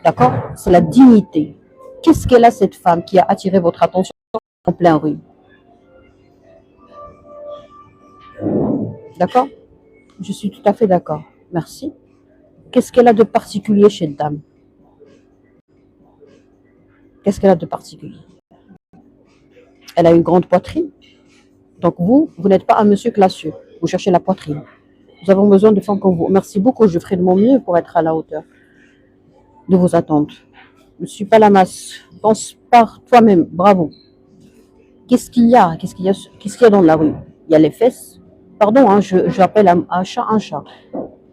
D'accord? C'est la dignité. Qu'est-ce qu'elle a, cette femme qui a attiré votre attention en plein rue? D'accord? Je suis tout à fait d'accord. Merci. Qu'est-ce qu'elle a de particulier chez cette dame? Qu'est-ce qu'elle a de particulier? Elle a une grande poitrine. Donc vous n'êtes pas un monsieur classieux. Vous cherchez la poitrine. Nous avons besoin de femmes comme vous. Merci beaucoup. Je ferai de mon mieux pour être à la hauteur de vos attentes. Je ne suis pas la masse. Pense par toi-même. Bravo. Qu'est-ce qu'il y a? Qu'est-ce qu'il y a dans la rue? Il y a les fesses. Pardon, hein, j'appelle un chat un chat.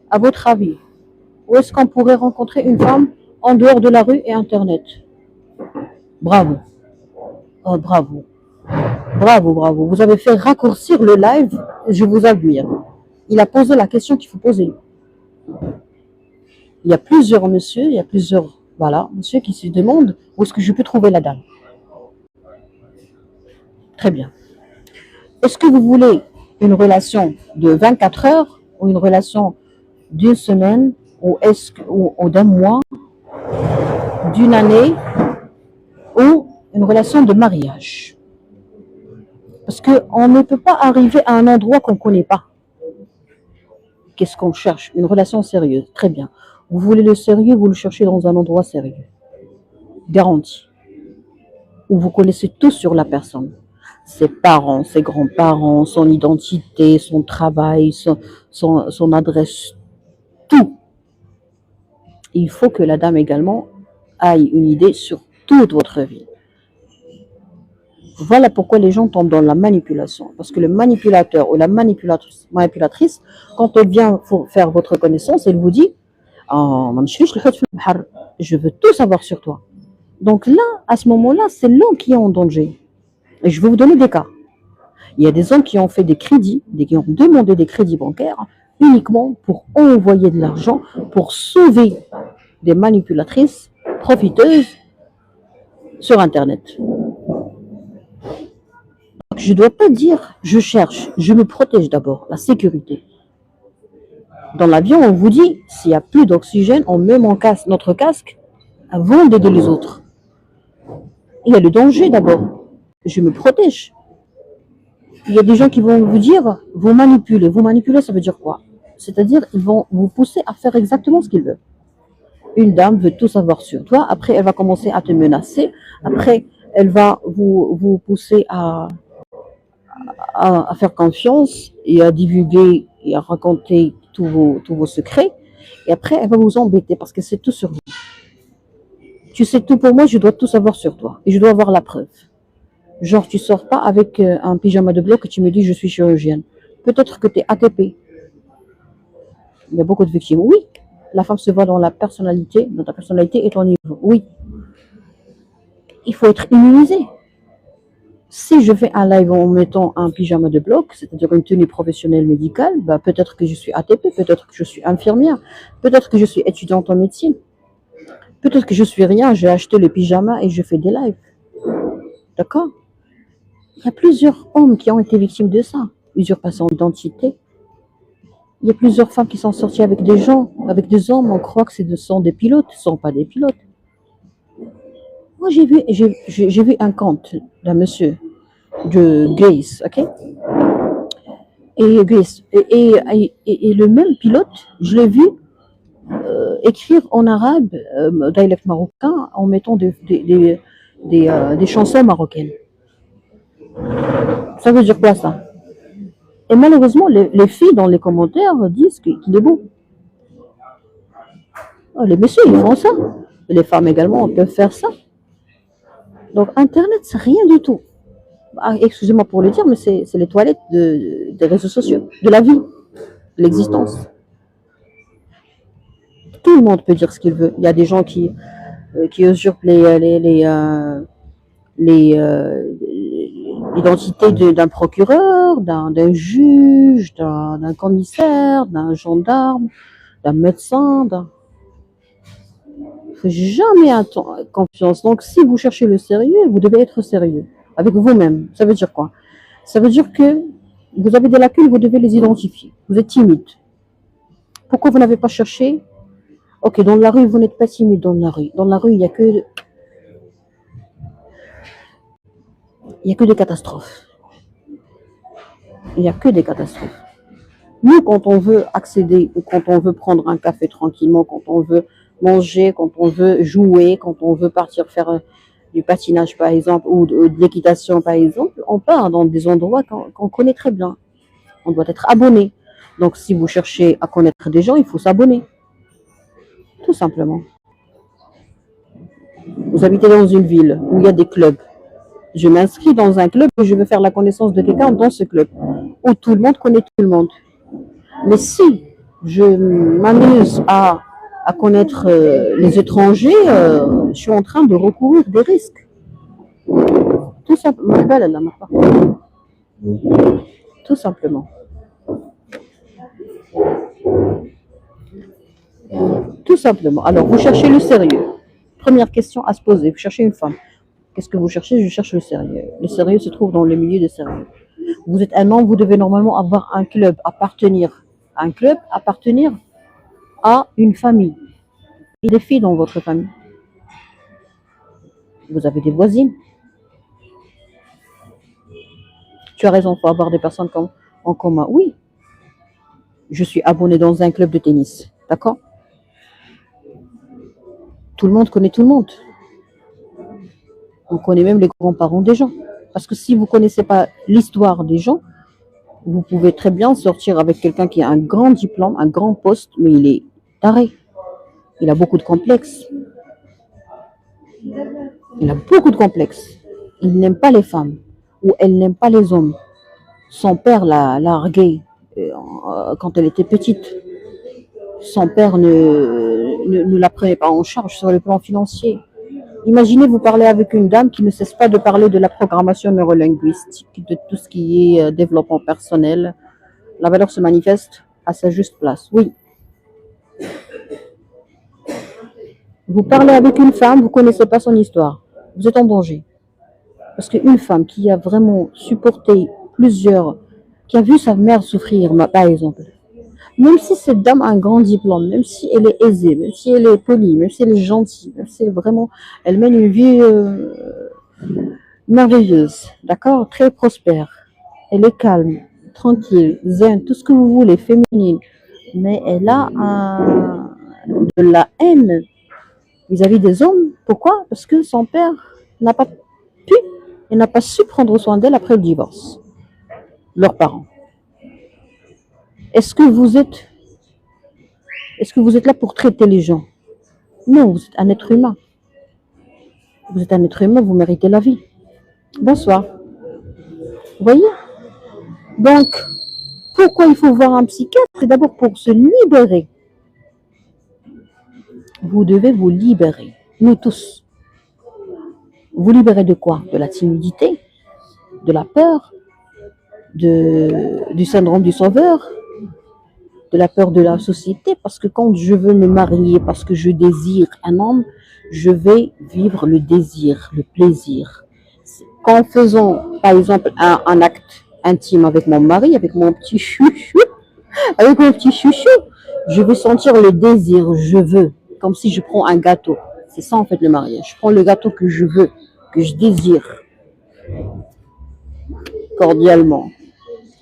À votre avis, où est-ce qu'on pourrait rencontrer une femme en dehors de la rue et Internet? Bravo. Oh, bravo. Bravo, bravo. Vous avez fait raccourcir le live. Je vous admire. Il a posé la question qu'il faut poser. Il y a plusieurs messieurs, il y a plusieurs monsieur qui se demandent où est-ce que je peux trouver la dame. Très bien. Est-ce que vous voulez une relation de 24 heures ou une relation d'une semaine ou d'un mois, d'une année ou une relation de mariage? Parce qu'on ne peut pas arriver à un endroit qu'on ne connaît pas. Qu'est-ce qu'on cherche? Une relation sérieuse. Très bien. Vous voulez le sérieux, vous le cherchez dans un endroit sérieux. Garanti. Où vous connaissez tout sur la personne. Ses parents, ses grands-parents, son identité, son travail, son adresse, tout. Il faut que la dame également ait une idée sur toute votre vie. Voilà pourquoi les gens tombent dans la manipulation. Parce que le manipulateur ou la manipulatrice, quand elle vient faire votre connaissance, elle vous dit oh, je veux tout savoir sur toi. Donc là, à ce moment-là, c'est l'homme qui est en danger. Et je vais vous donner des cas. Il y a des hommes qui ont fait des crédits, qui ont demandé des crédits bancaires uniquement pour envoyer de l'argent, pour sauver des manipulatrices profiteuses sur Internet. Je ne dois pas dire je cherche, je me protège d'abord, la sécurité. Dans l'avion, on vous dit, s'il n'y a plus d'oxygène, on met notre casque avant d'aider les autres. Il y a le danger d'abord. Je me protège. Il y a des gens qui vont vous dire, vous manipulez. Vous manipuler, ça veut dire quoi? C'est-à-dire, ils vont vous pousser à faire exactement ce qu'ils veulent. Une dame veut tout savoir sur toi. Après, elle va commencer à te menacer. Après, elle va vous pousser à faire confiance et à divulguer et à raconter tous vos secrets. Et après, elle va vous embêter parce que c'est tout sur vous. Tu sais tout pour moi, je dois tout savoir sur toi. Et je dois avoir la preuve. Genre, tu sors pas avec un pyjama de bloc et tu me dis je suis chirurgienne. Peut-être que tu es ATP. Il y a beaucoup de victimes. Oui, la femme se voit dans la personnalité, dans ta personnalité et ton niveau. Oui. Il faut être immunisé. Si je fais un live en mettant un pyjama de bloc, c'est-à-dire une tenue professionnelle médicale, bah, peut-être que je suis ATP, peut-être que je suis infirmière, peut-être que je suis étudiante en médecine, peut-être que je suis rien, j'ai acheté le pyjama et je fais des lives. D'accord? Il y a plusieurs hommes qui ont été victimes de ça. Usurpation d'identité. Il y a plusieurs femmes qui sont sorties avec des gens, avec des hommes, on croit que ce sont des pilotes, ce ne sont pas des pilotes. Moi, j'ai vu un compte d'un monsieur de Grace, ok? Et Grace, et le même pilote, je l'ai vu écrire en arabe, dialecte marocain, en mettant des chansons marocaines. Ça veut dire quoi ça? Et malheureusement, les filles dans les commentaires disent qu'il est beau. Oh, les messieurs, ils font ça. Et les femmes également peuvent faire ça. Donc Internet, c'est rien du tout. Ah, excusez-moi pour le dire, mais c'est les toilettes des réseaux sociaux, de la vie, de l'existence. Tout le monde peut dire ce qu'il veut. Il y a des gens qui usurpent l'identité d'un procureur, d'un juge, d'un commissaire, d'un gendarme, d'un médecin. Il ne faut jamais attendre confiance. Donc, si vous cherchez le sérieux, vous devez être sérieux avec vous-même. Ça veut dire quoi? Ça veut dire que vous avez des lacunes, vous devez les identifier. Vous êtes timide. Pourquoi vous n'avez pas cherché? Ok, dans la rue, vous n'êtes pas timide dans la rue. Dans la rue, il n'y a que des catastrophes. Il n'y a que des catastrophes. Nous, quand on veut accéder ou quand on veut prendre un café tranquillement, quand on veut manger, quand on veut jouer, quand on veut partir faire du patinage par exemple ou de l'équitation par exemple, on part dans des endroits qu'on connaît très bien. On doit être abonné. Donc si vous cherchez à connaître des gens, il faut s'abonner. Tout simplement. Vous habitez dans une ville où il y a des clubs. Je m'inscris dans un club et je veux faire la connaissance de quelqu'un dans ce club où tout le monde connaît tout le monde. Mais si je m'amuse à connaître les étrangers, je suis en train de recourir des risques. Tout simplement. Tout simplement. Tout simplement. Alors, vous cherchez le sérieux. Première question à se poser. Vous cherchez une femme. Qu'est-ce que vous cherchez? Je cherche le sérieux. Le sérieux se trouve dans le milieu des sérieux. Vous êtes un homme, vous devez normalement avoir un club, appartenir à un club, appartenir à une famille. Il y a des filles dans votre famille. Vous avez des voisines. Tu as raison, il faut avoir des personnes en commun. Oui, je suis abonné dans un club de tennis. D'accord? Tout le monde connaît tout le monde. On connaît même les grands-parents des gens. Parce que si vous ne connaissez pas l'histoire des gens, vous pouvez très bien sortir avec quelqu'un qui a un grand diplôme, un grand poste, mais il est taré. Il a beaucoup de complexes. Il a beaucoup de complexes. Il n'aime pas les femmes ou elle n'aime pas les hommes. Son père l'a larguée quand elle était petite. Son père ne la prenait pas en charge sur le plan financier. Imaginez, vous parlez avec une dame qui ne cesse pas de parler de la programmation neurolinguistique, de tout ce qui est développement personnel. La valeur se manifeste à sa juste place. Oui. Vous parlez avec une femme, vous ne connaissez pas son histoire. Vous êtes en danger. Parce qu'une femme qui a vraiment supporté qui a vu sa mère souffrir, par exemple, même si cette dame a un grand diplôme, même si elle est aisée, même si elle est polie, même si elle est gentille, même si elle mène une vie merveilleuse, d'accord, très prospère. Elle est calme, tranquille, zen, tout ce que vous voulez, féminine. Mais elle a de la haine vis-à-vis des hommes. Pourquoi? Parce que son père n'a pas su prendre soin d'elle après le divorce. Leurs parents. Est-ce que vous êtes là pour traiter les gens? Non, vous êtes un être humain. Vous êtes un être humain, vous méritez la vie. Bonsoir. Vous voyez? Donc, pourquoi il faut voir un psychiatre? C'est d'abord pour se libérer. Vous devez vous libérer. Nous tous. Vous libérer de quoi? De la timidité, de la peur, du syndrome du sauveur, de la peur de la société, parce que quand je veux me marier, parce que je désire un homme, je vais vivre le désir, le plaisir. Qu'en faisant, par exemple, un acte intime avec mon mari, avec mon petit chouchou, avec mon petit chouchou, je vais sentir le désir, je veux, comme si je prends un gâteau. C'est ça en fait le mariage. Je prends le gâteau que je veux, que je désire cordialement.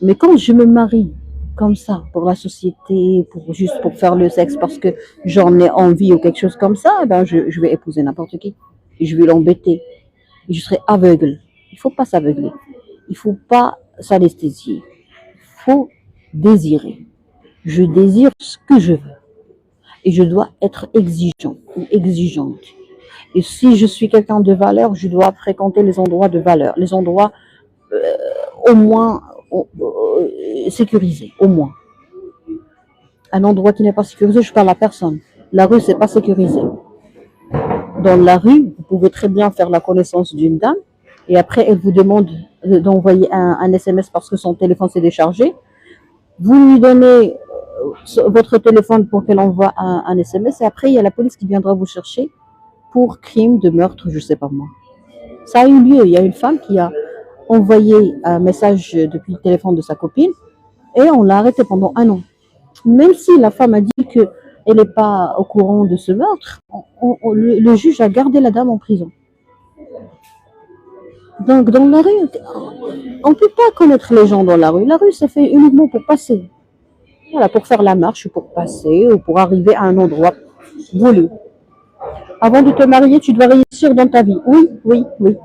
Mais quand je me marie comme ça, pour la société, juste pour faire le sexe, parce que j'en ai envie ou quelque chose comme ça, eh ben je vais épouser n'importe qui. Et je vais l'embêter. Et je serai aveugle. Il ne faut pas s'aveugler. Il ne faut pas s'anesthésier. Il faut désirer. Je désire ce que je veux. Et je dois être exigeant ou exigeante. Et si je suis quelqu'un de valeur, je dois fréquenter les endroits de valeur, les endroits au moins sécurisés, au moins. Un endroit qui n'est pas sécurisé, je parle à personne. La rue, c'est pas sécurisé. Dans la rue, vous pouvez très bien faire la connaissance d'une dame et après, elle vous demande d'envoyer un SMS parce que son téléphone s'est déchargé. Vous lui donnez votre téléphone pour qu'elle envoie un SMS et après, il y a la police qui viendra vous chercher pour crime de meurtre, je sais pas moi. Ça a eu lieu. Il y a une femme qui a envoyé un message depuis le téléphone de sa copine et on l'a arrêtée pendant 1 an. Même si la femme a dit qu'elle n'est pas au courant de ce meurtre, le juge a gardé la dame en prison. Donc, dans la rue, on ne peut pas connaître les gens dans la rue. La rue, c'est fait uniquement pour passer. Voilà, pour faire la marche, pour passer ou pour arriver à un endroit voulu. Avant de te marier, tu dois réussir dans ta vie. Oui, oui, oui.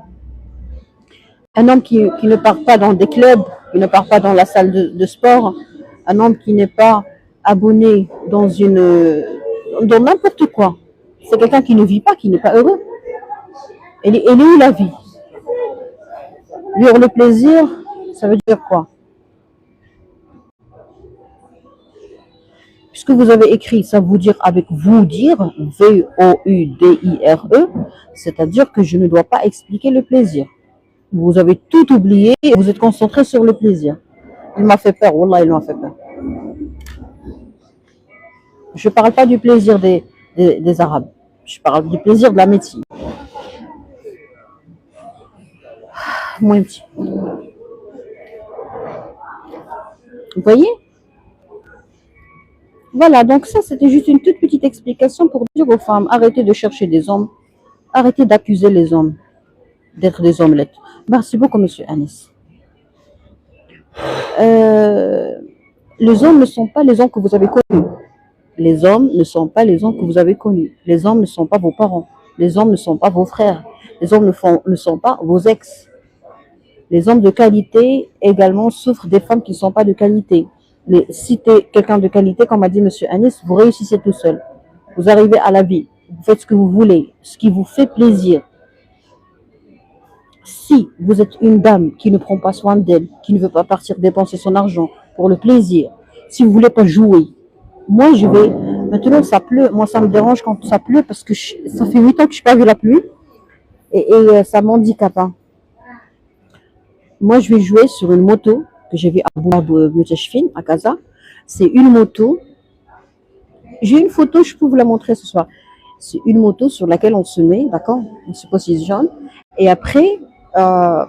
Un homme qui ne part pas dans des clubs, qui ne part pas dans la salle de sport, un homme qui n'est pas abonné dans n'importe quoi. C'est quelqu'un qui ne vit pas, qui n'est pas heureux. Elle est où la vie? Vivre le plaisir, ça veut dire quoi? Puisque vous avez écrit, ça veut dire avec vous dire, V-O-U-D-I-R-E, c'est-à-dire que je ne dois pas expliquer le plaisir. Vous avez tout oublié et vous êtes concentré sur le plaisir. Il m'a fait peur, wallah, il m'a fait peur. Je ne parle pas du plaisir des Arabes. Je parle du plaisir de la médecine. Moins petit. Vous voyez? Voilà, donc ça, c'était juste une toute petite explication pour dire aux femmes, arrêtez de chercher des hommes, arrêtez d'accuser les hommes d'être des omelettes. Merci beaucoup, monsieur Anis. Les hommes ne sont pas les hommes que vous avez connus. Les hommes ne sont pas les hommes que vous avez connus. Les hommes ne sont pas vos parents. Les hommes ne sont pas vos frères. Les hommes ne sont pas vos ex. Les hommes de qualité également souffrent des femmes qui ne sont pas de qualité. Si tu es quelqu'un de qualité, comme a dit M. Anis, vous réussissez tout seul. Vous arrivez à la vie. Vous faites ce que vous voulez, ce qui vous fait plaisir. Si vous êtes une dame qui ne prend pas soin d'elle, qui ne veut pas partir dépenser son argent pour le plaisir, si vous ne voulez pas jouer, moi je vais... Maintenant ça pleut, moi ça me dérange quand ça pleut parce que ça fait 8 ans que je n'ai pas vu la pluie et ça m'handicape. Hein. Moi je vais jouer sur une moto que j'ai vue à Boutachfine, à Casa. C'est une moto. J'ai une photo, je peux vous la montrer ce soir. C'est une moto sur laquelle on se met, d'accord? On se positionne. Et après, on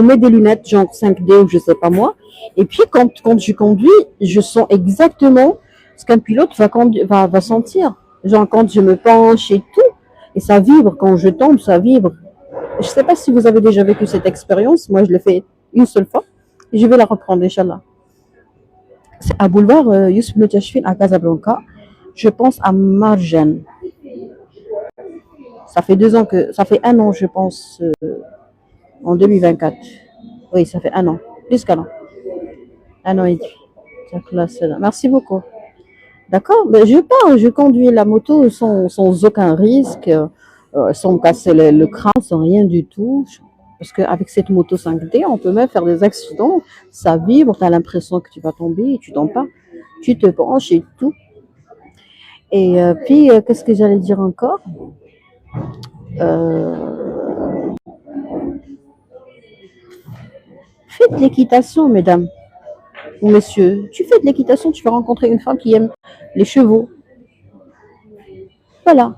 met des lunettes genre 5D ou je sais pas moi. Et puis quand je conduis, je sens exactement ce qu'un pilote va sentir. Genre quand je me penche et tout. Et ça vibre. Quand je tombe, ça vibre. Je sais pas si vous avez déjà vécu cette expérience. Moi, je l'ai fait une seule fois. Et je vais la reprendre, Inch'Allah. C'est à boulevard Youssef Noutachfine à Casablanca. Je pense à Marjan. Ça fait 2 ans ça fait 1 an, je pense, en 2024. Oui, ça fait 1 an. Plus qu'1 an. 1 an et demi. Merci beaucoup. D'accord? Mais je conduis la moto sans aucun risque, sans me casser le crâne, sans rien du tout. Parce qu'avec cette moto 5D, on peut même faire des accidents. Ça vibre, tu as l'impression que tu vas tomber et tu tombes pas. Tu te penches et tout. Et puis, qu'est-ce que j'allais dire encore? Faites de l'équitation, mesdames ou messieurs. Tu fais de l'équitation, tu vas rencontrer une femme qui aime les chevaux. Voilà.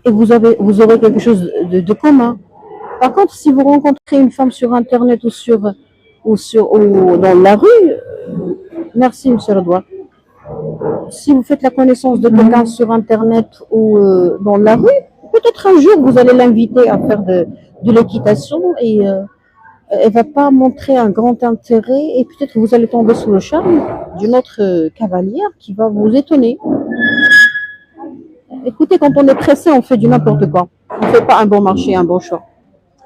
Et vous aurez quelque chose de commun. Par contre, si vous rencontrez une femme sur Internet ou dans la rue, merci, monsieur Redouard. Si vous faites la connaissance de quelqu'un sur Internet ou dans la rue, peut-être un jour vous allez l'inviter à faire de l'équitation et elle va pas montrer un grand intérêt et peut-être vous allez tomber sous le charme d'une autre cavalière qui va vous étonner. Écoutez, quand on est pressé, on fait du n'importe quoi. On ne fait pas un bon marché, un bon choix.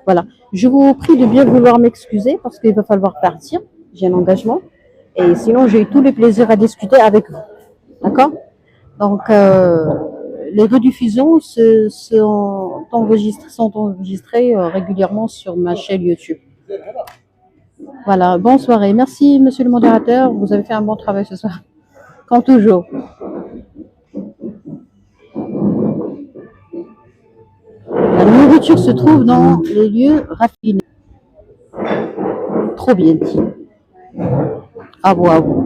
Voilà. Je vous prie de bien vouloir m'excuser parce qu'il va falloir partir. J'ai un engagement. Et sinon, j'ai eu tous les plaisirs à discuter avec vous. D'accord? Donc, les rediffusions sont enregistrées régulièrement sur ma chaîne YouTube. Voilà. Bonne soirée. Merci, monsieur le modérateur. Vous avez fait un bon travail ce soir. Comme toujours. La nourriture se trouve dans les lieux raffinés. Trop bien dit. À vous, à vous.